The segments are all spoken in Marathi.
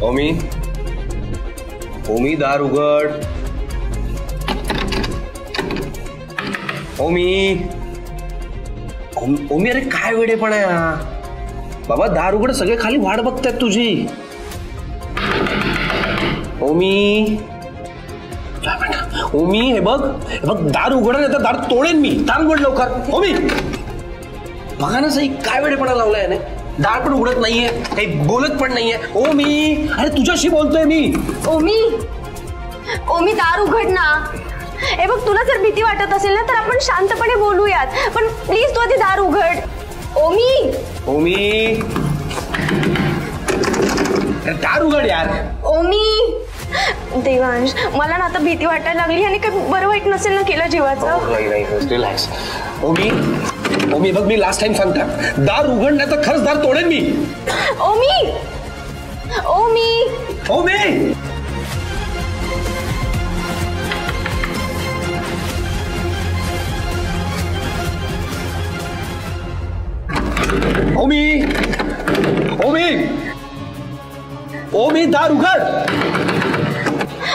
ओमी, ओमी दार उघड. ओमी, ओमी अरे काय वेडेपणा आहे बाबा, दार उघड. सगळे खाली वाट बघतायत तुझी. ओमी, ओमी हे बघ दार उघड, नाही तर दार तोडेन मी. दार उघड लवकर. ओमी बघा ना सई, काय वेडेपणा लावलाय ना. दार पण उघडत नाहीये, काही बोलत पण नाहीये. ओमी अरे तुझ्याशी बोलतोय मी. ओमी, ओमी दार उघड ना. हे बघ, तुला जर भीती वाटत असेल ना तर आपण शांतपणे बोलूयात, पण प्लीज तू आधी दार उघड. ओमी, ओमी दार उघड यार. ओमी. देवांश, मला ना आता भीती वाटायला लागली आणि काही बरं वाईट नसेल ना केलं जीवाचं. रिलॅक्स. ओमी, ओमी बघ मी लास्ट टाइम सांगता, दार उघड नाही तर खरंच दार तोडेन मी. ओमी, ओमी, ओमी. ओमी, ओमी, ओमी दार उघड.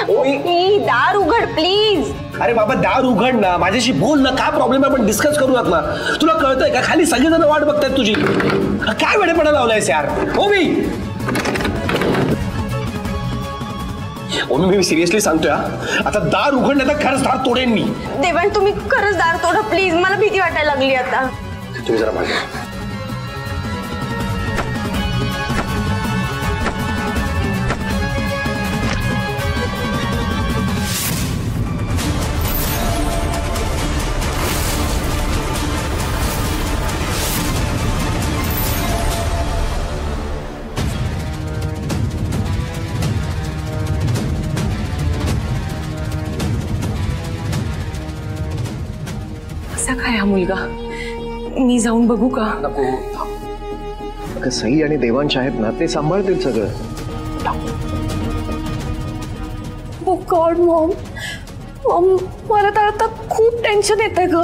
ओमी दार उघड प्लीज. अरे बाबा दार उघड ना, माझ्याशी बोल ना. काय प्रॉब्लेम आहे आपण डिस्कस करूयात ना. तुला कळतंय का, खाली सगळेजण वाट बघतायत तुझी. काय वेडेपणा लावलायस यार. ओमी, ओमी मी सिरियसली सांगतोय, आता दार उघड नाही तर खरंच दार तोडेन मी. देवांश, तुम्ही खरंच दार तोडा प्लीज, मला भीती वाटायला लागली आता. तुम्ही जरा मागे. काय हा मुलगा, मी जाऊन बघू का? नको. सई आणि देवांश आहेत ना, ते सांभाळतील सगळं. ओ गॉड मॉम, मला तर आता खूप टेन्शन येतंय ग.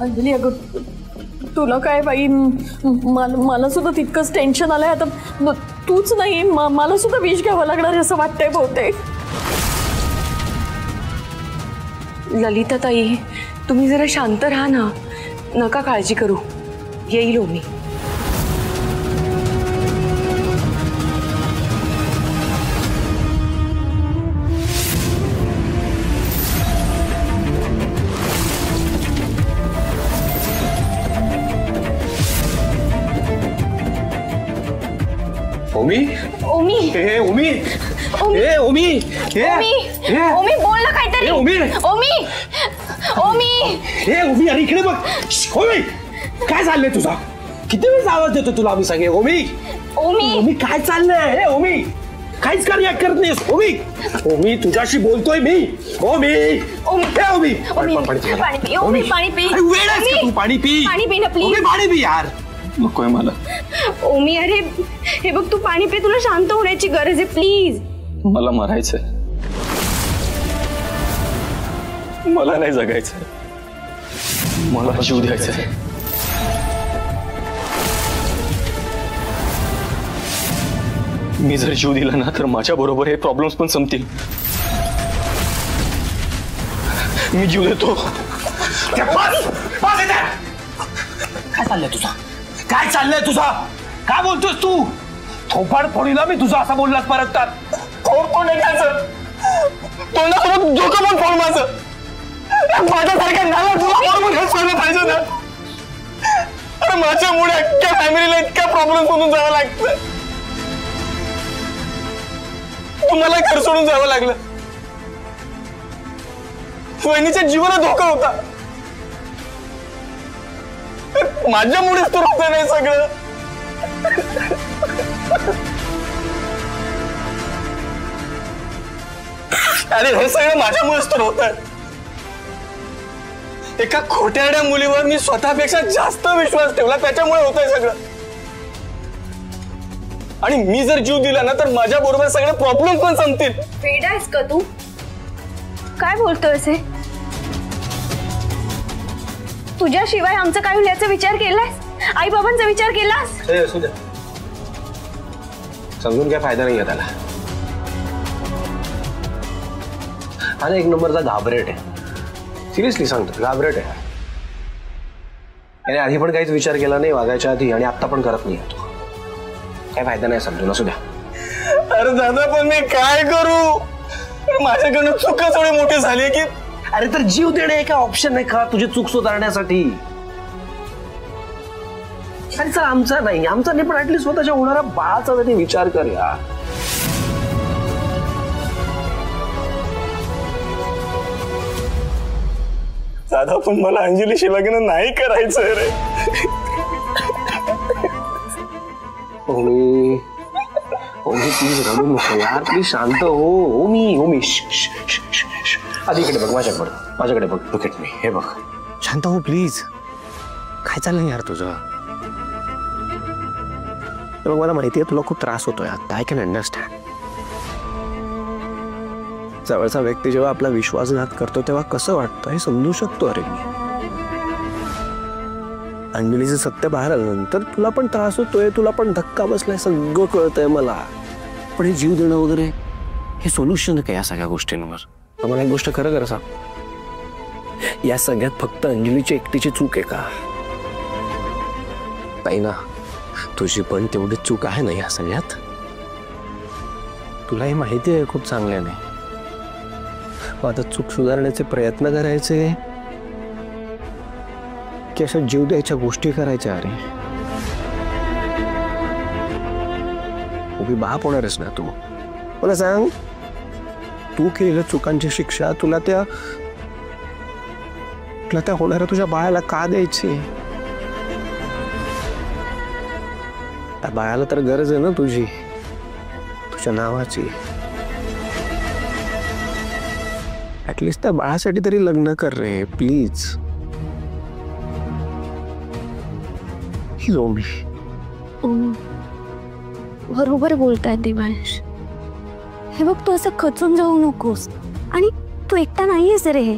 अंजली अगं, तुला काय बाई, मला सुद्धा तितकंच टेन्शन आलंय आता. तूच नाही, मला सुद्धा विष घ्यावं लागणार असं वाटतंय बहुतेक. ललिता ताई, तुम्ही जरा शांत राहा ना, नका काळजी करू, येईल ओमी. ओमी, ओमी, ए ओमी, ए ओमी, ओमी, ओमी बोल ना काहीतरी. ओमी, ओमी, ओमी, ए ओमी अरे इकडे बघ. ओमी काय चाललंय तुझा, किती वेळेस आवाज देतो तुला आम्ही सगळे. ओमी, ओमी, ओमी काय चाललंय. ए ओमी काहीच कार्य करत नाहीस. ओमी, ओमी तुझ्याशी बोलतोय मी. ओमी, ओमी, ए ओमी ओमी, पाणी पी. ओमी पाणी पी. वेळ आहेस का तू, पाणी पी. पाणी पी ना प्लीज. पाणी पी यार. नकोय मला. ओमी अरे हे बघ, तू पाणी पी, तुला शांत होण्याची गरज आहे प्लीज. मला मरायचंय, मला नाही जगायचंय, मला जीव द्यायचंय. मी जर जीव दिला ना तर माझ्या बरोबर हे प्रॉब्लेम्स पण संपतील. मी जीव देतो. काय चाललंय तुझा, काय चाललंय तुझा, काय बोलतोस तू. थोपाड फोडीला मी तुझा असा बोललास परत तर. फोड नाही खायचं, तोंडासोबत डोकं पण फोड माझं. माझ्यासारख्या नाला तुला फोड पण सोडलं पाहिजे ना. अरे माझ्यामुळे अख्ख्या फॅमिलीला इतक्या प्रॉब्लेम मधून जावं लागतं. तुम्हाला घर सोडून जावं लागलं. वहिनीच्या जीवाला धोका होता. माझ्यामुळेच तर होतं नाही सगळं. अरे हे सगळं माझ्यामुळेच तर होत आहे. एका खोट्याड्या मुलीवर मी स्वतःपेक्षा जास्त विश्वास ठेवला, त्याच्यामुळे होतंय सगळं. आणि मी जर जीव दिला ना तर माझ्या बरोबर सगळे प्रॉब्लेम पण संपतील. वेडा आहेस का तू, काय बोलतोयस हे. तुझ्याशिवाय आमचं काय होईल याचा विचार केलास, आई बाबांचा विचार केलास. समजून काय फायदा नाही आहे त्याला. हा ना एक नंबरचा घाबरेट आहे, सिरियसली सांगतो घाबरेट आहे. याने आधी पण काहीच विचार केला नाही वागायच्या आधी आणि आता पण करत नाही. काय फायदा नाही समजून, असू द्या. अरे दादा पण मी काय करू, माझ्याकडनं चुकच एवढी मोठी झाली की. अरे तर जीव देणे एका ऑप्शन आहे का तुझी चूक सुधारण्यासाठी? अरे चल आमचा नाही पण ऍटलीस्ट स्वतःच्या होणाऱ्या बाळाचा तरी विचार कर यार. दादा पण मला अंजलीशी लग्न नाही करायचं रे. ओमी प्लीज रडू नको यार, प्लीज शांत हो. ओमी आधी इकडे बघ, माझ्याकडे बघ. लुक एट मी, हे बघ. शांत हो प्लीज. काय चाललंय यार तुझं? बघ मला माहितीये तुला खूप त्रास होतोय आता, आय कॅन अंडरस्टँड. जवळचा व्यक्ती जेव्हा आपला विश्वासघात करतो तेव्हा कसं वाटतं हे समजू शकतो. अरे मी अंजलीचं सत्य बाहेर आल्यानंतर तुला पण त्रास होतोय, तुला पण धक्का बसलाय, सगळं कळतंय मला. पण हे जीव देणं वगैरे हे सोल्युशन आहे का या सगळ्या गोष्टींवर? मला एक गोष्ट खरं सांग, या सगळ्यात फक्त अंजलीची एकटीची चूक आहे का? नाही ना, तुझी पण तेवढी चूक आहे ना या सगळ्यात. तुलाही माहिती आहे खूप चांगल्याने. आता चूक सुधारण्याचे प्रयत्न करायचे की अशा जीव द्यायच्या गोष्टी करायच्या? अरे उभी बाप होणारच ना तू. मला सांग, तू केलेल्या चुकांची शिक्षा तुला त्या होणाऱ्या तुझ्या बाळाला का द्यायची? त्या बाळाला तर गरज आहे ना तुझी, तुझ्या नावाची. ऍटलिस्ट त्या बाळासाठी तरी लग्न कर रे प्लीज. बरोबर बोलताय देवांश. हे बघ, तू असं खचून जाऊ नकोस. आणि तू एकटा नाहीयेस रे.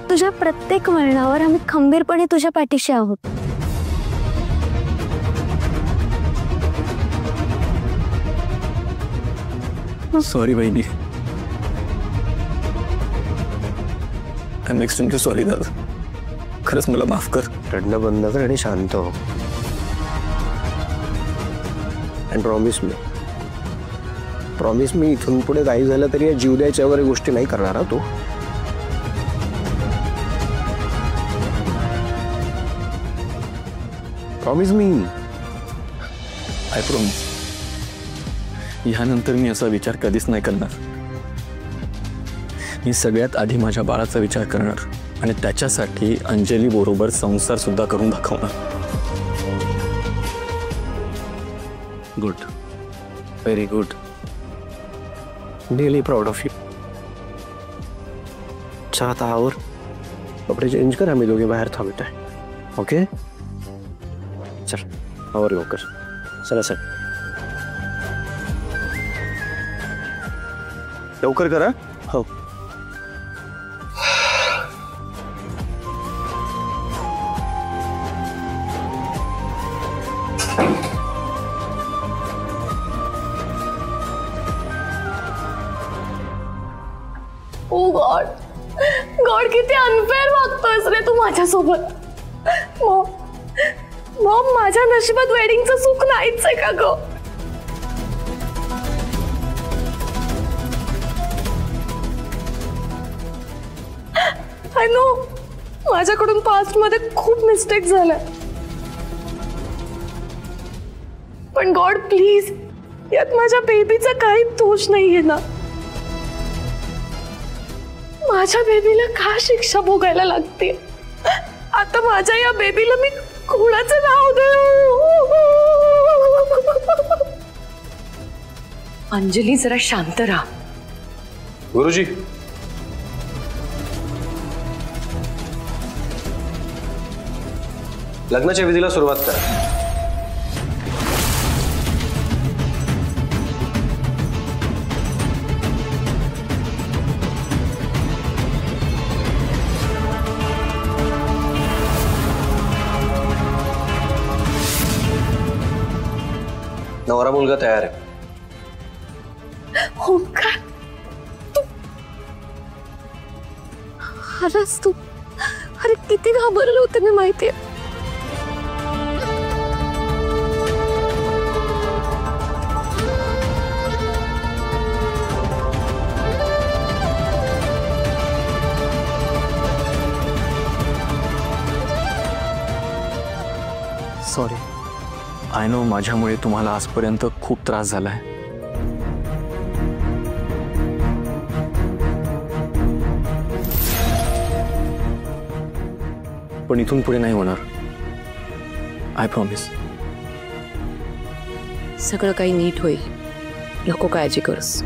तुझ्या प्रत्येक वळणावर आम्ही खंबीरपणे तुझ्या पाठीशी आहोत. सॉरी बहिणी. आय एम एक्सट्रीमली सॉरी दादा, खरंच मला माफ कर. रडणं बंद कर आणि शांत हो. अँड प्रॉमिस मी इथून पुढे काही झालं तरी या जीव द्यायच्या वगैरे गोष्टी नाही करणार तू. प्रॉमिस मी. I promise. यानंतर मी असा विचार कधीच नाही करणार. मी सगळ्यात आधी माझ्या बाळाचा विचार करणार आणि त्याच्यासाठी अंजली बरोबर संसार सुद्धा करून दाखवणार. Good, very good. Really proud of you. चल आता आवर, कपडे चेंज कर, आम्ही दोघे बाहेर थांबत आहे. ओके चल आवर लवकर. चला सर लवकर करा. हो ओ गॉड, किती अनफेअर वागतोयस रे तू माझ्यासोबत. मॉम, माझ्या नशिबात वेडिंगचं सुख नाहीच आहे का ग? आय नो, माझ्याकडून पास्ट मध्ये खूप मिस्टेक झाल्या. पण गॉड प्लीज, यात माझ्या बेबीचा काही दोष नाहीये ना. माझ्या बेबीला का शिक्षा भोगायला लागते? आता माझ्या या बेबीला मी कोणाचं नाव देऊ? अंजली जरा शांत राहा. गुरुजी, लग्नाच्या विधीला सुरुवात करा. नवरा मुलगा तयार आहे. हो का? खरंच तू, अरे किती घाबरले होते मी माहितीये. सॉरी. आय नो माझ्यामुळे तुम्हाला आजपर्यंत खूप त्रास झालाय. पण इथून पुढे नाही होणार. I promise. सगळं काही नीट होईल, नको काळजी करस.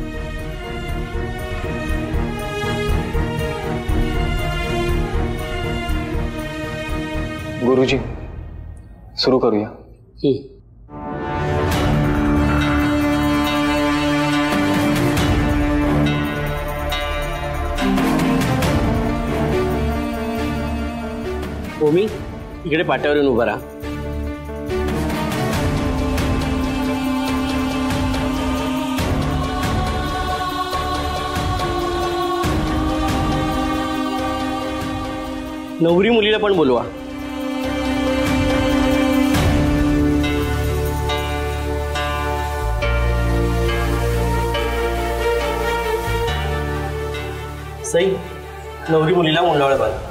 गुरुजी, सुरू करूया. ओमी, इकडे पाट्यावर येऊन उभा राहा. नवरी मुलीला पण बोलवा. सई, नवरी मुलीला मुंडावळ्या बांधा.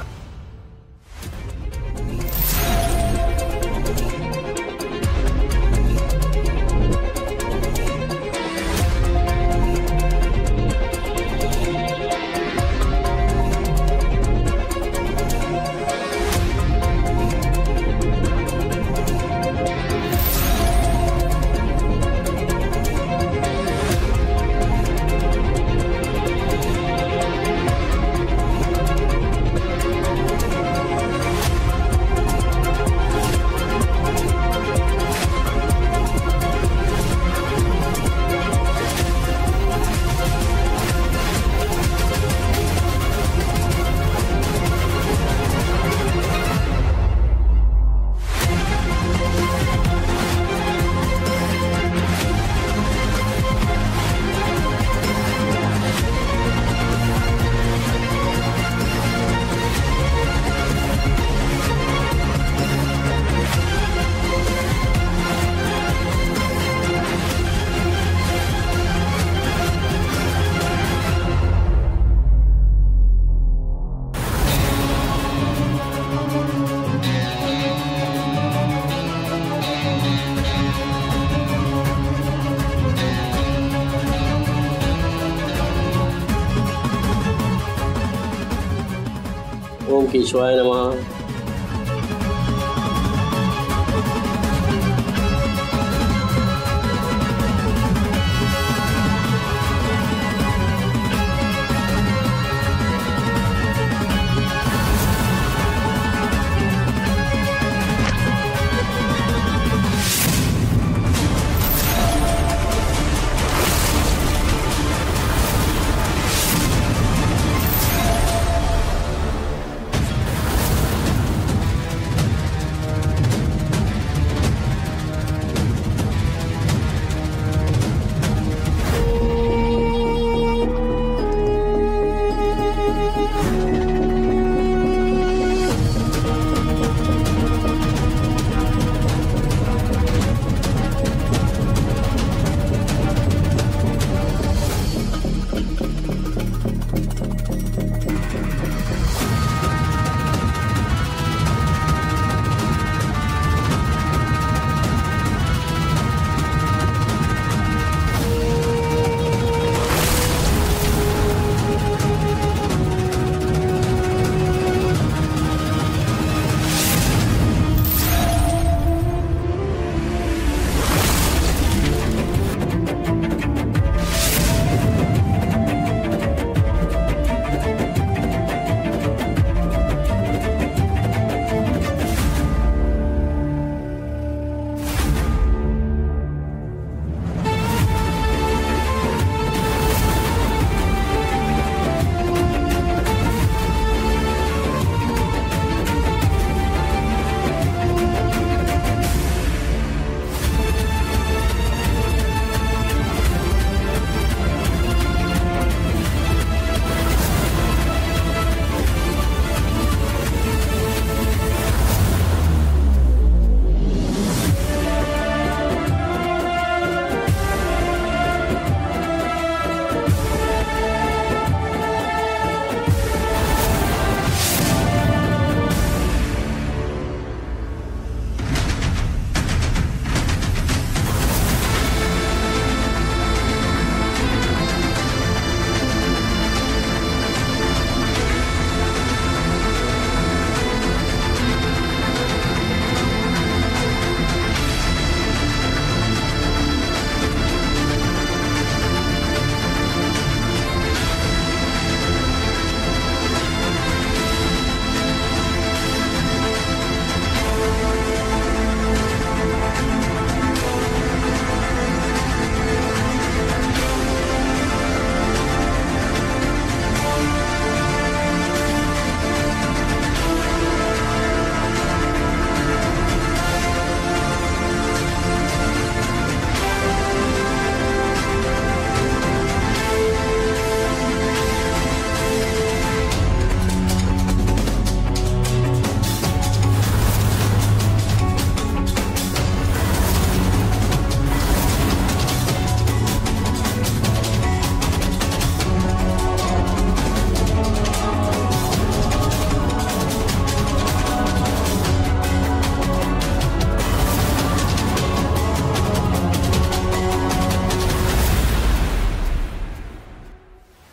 ओम केशवाय नमः.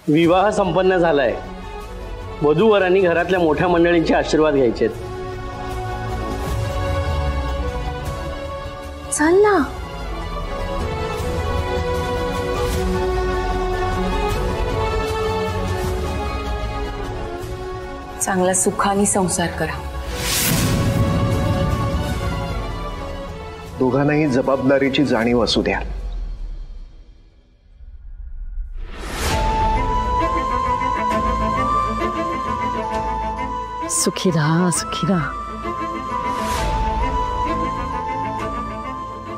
विवाह संपन्न झालाय. वधूवरांनी घरातल्या मोठ्या मंडळींचे आशीर्वाद घ्यायचे. चल ना. चांगला सुखाने संसार करा. दोघांनाही जबाबदारीची जाणीव असू द्या. सुखी राहा, सुखी राहा.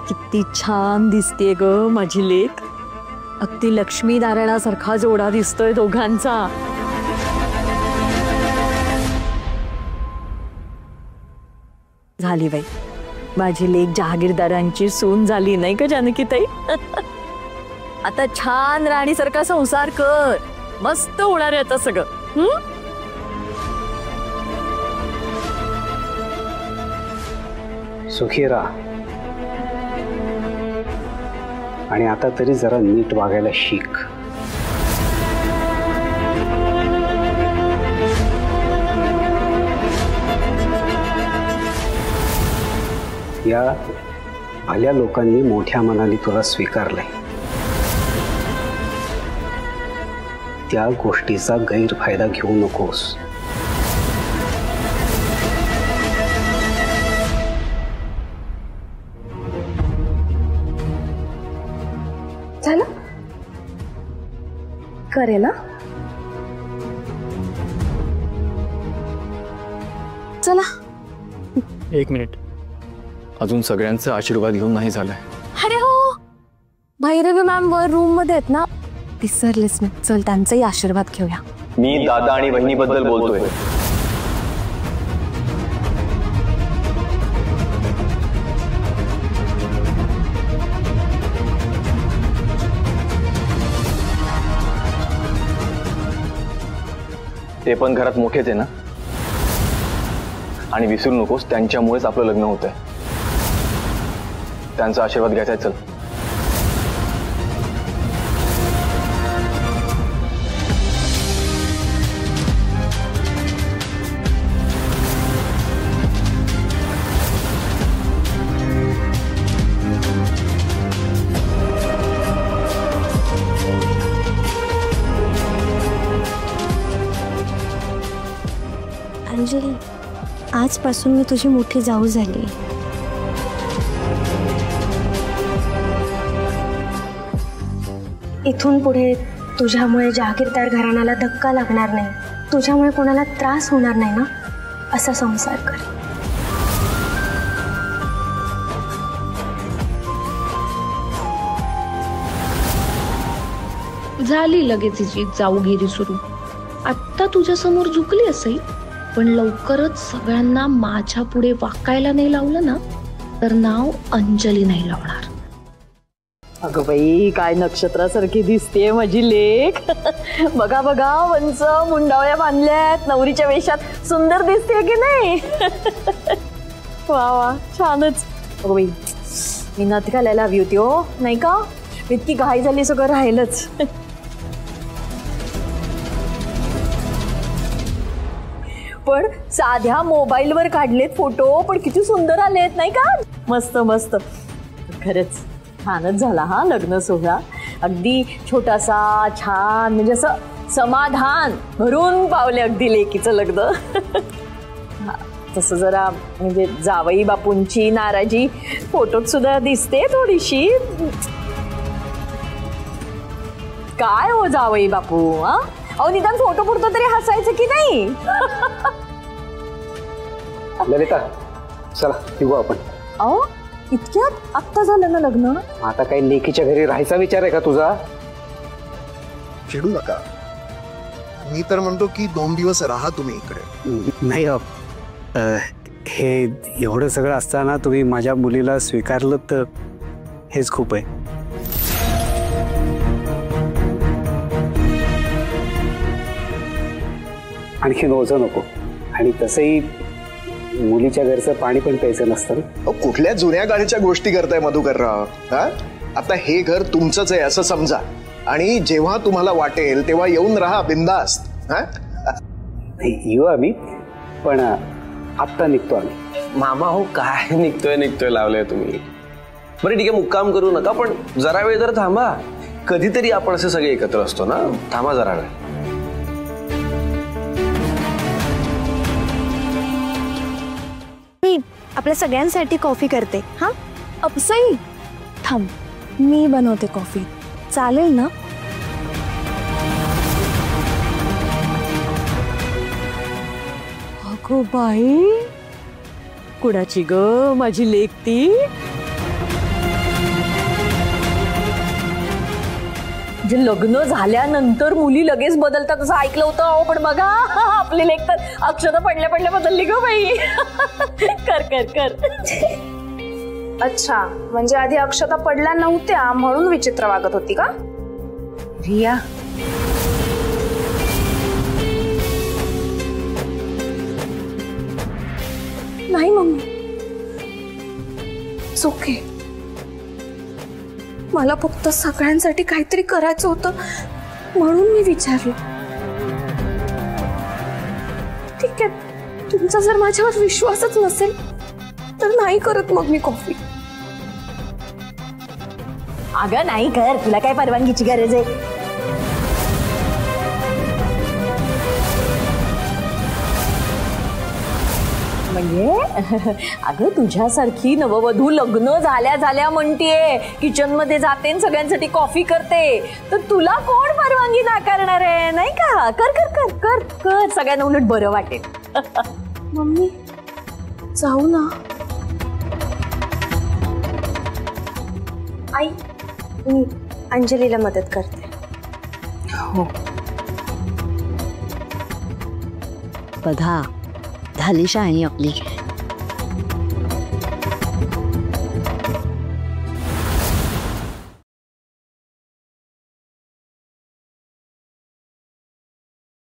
किती छान दिसतेय ग माझी लेक. अगदी लक्ष्मी नारायणासारखा जोडा दिसतोय दोघांचा. झाली बाई माझी लेक जहागीरदारांची सून झाली नाही का जानकीताई? आता छान राणीसारखा संसार कर. मस्त होणार आहे आता सगळं. सुखी राहा आणि आता तरी जरा नीट वागायला शिक. या भल्या लोकांनी मोठ्या मनाने तुला स्वीकारलंय. त्या गोष्टीचा गैरफायदा घेऊ नकोस. झालं करे ना. चला. एक मिनिट, अजून सगळ्यांचा आशीर्वाद घेऊन नाही झालाय. अरे हो, भैरवी मॅम वर रूम मध्ये आहेत ना. विसरलेस ना. चल त्यांचाही आशीर्वाद घेऊया. मी दादा आणि बहिणीबद्दल बोलतोय. ते पण घरात मोठेच आहे ना. आणि विसरू नकोस, त्यांच्यामुळेच आपलं लग्न होतंय. त्यांचा आशीर्वाद घ्यायचा. चल. अंजली, आजपासून मी तुझी मोठी जाऊ झाली. इथून पुढे तुझ्यामुळे जहागीरदार घराण्याला धक्का लागणार नाही, तुझ्यामुळे कोणाला त्रास होणार नाही ना, असा संसार कर. झाली लगेच हिची जाऊगिरी सुरू. आत्ता तुझ्या समोर झुकली असेल, पण लवकरच सगळ्यांना माझ्या पुढे वाकायला नाही लावलं ना, तर नाव अंजली नाही लावणार. अगं बाई, काय नक्षत्रासारखी दिसतेय माझी लेक. बघा बघा, वंच मुंडावळ्या बांधल्यात, नवरीच्या वेशात सुंदर दिसते की नाही. वा वा, छानच. अगं बाई, मी नथ घालायला हवी होती हो, नाही का? इतकी घाई झाली, सगळं राहिलंच. पण साध्या मोबाईलवर काढलेत फोटो, पण किती सुंदर आलेत नाही का? मस्त मस्त. खरंच छानच झाला हा लग्न सोहळा. अगदी छोटासा, छान, म्हणजे असं समाधान भरून पावले अगदी लेकीचं लग्न. तसं जरा म्हणजे जावई बापूंची नाराजी फोटोत सुद्धा दिसते थोडीशी. काय हो जावई बापू, अहो निदान फोटो पुरतो तरी हसायचं की नाही? ललिता, चला निघू आपण. अहो इतक्यात आत्ता झालं ना लग्न? आता काही लेकीच्या घरी राहायचा विचार आहे का तुझा? चिडू नका. मी तर म्हणतो की 2 दिवस राहा तुम्ही इकडे. नाही, हे एवढं सगळं असताना तुम्ही माझ्या मुलीला स्वीकारलं तर हेच खूप आहे. आणखी ओझं नको. आणि तसंही मुलीच्या घरचं पाणी पण प्यायचं नसतं. कुठल्या जुन्या गाडीच्या गोष्टी करताय मधुकरराव? हा, आता हे घर तुमचंच आहे असं समजा, आणि जेव्हा तुम्हाला वाटेल तेव्हा येऊन राहा बिंदास्त. येऊ आम्ही, पण आत्ता निघतो आम्ही. मामा हो, काय निघतोय लावलंय तुम्ही. बरं ठीक आहे, मुक्काम करू नका, पण जरा वेळ तर थांबा. कधीतरी आपण असे सगळे एकत्र असतो ना, थांबा जरा वेळ. मी आपल्या सगळ्यांसाठी कॉफी करते. हा अपसई थांब, मी बनवते कॉफी, चालेल ना? अगो बाई, कुणाची ग माझी लेक ती? जे लग्न झाल्यानंतर मुली लगेच बदलतात असं ऐकलं होतं. अहो पण बघा, आपली लेक तर अक्षता पडल्या पडल्या बदलली ग बाई. कर कर कर. अच्छा, म्हणजे आधी अक्षता पडल्या नव्हत्या म्हणून विचित्र वागत होती का रिया? नाही मम्मी, ओके. मला फक्त सगळ्यांसाठी काहीतरी करायचं होतं म्हणून मी विचारलं. ठीक आहे, तुमचा जर माझ्यावर विश्वासच नसेल तर नाही करत मग मी कॉफी. अगं नाही कर, तुला काय परवानगीची गरज आहे? म्हणजे अगं तुझ्यासारखी नववधू लग्न झाल्या झाल्या म्हणतीये किचन मध्ये जाते आणि सगळ्यांसाठी कॉफी करते, तर तुला कोण परवानगी नाकारणार आहे? नाही का? कर कर कर कर कर, सगळ्यांना उलट बरं वाटेल. मम्मी जाऊ ना? आई, मी अंजलीला मदत करते. हो. बघा, झाली शाळी आपली.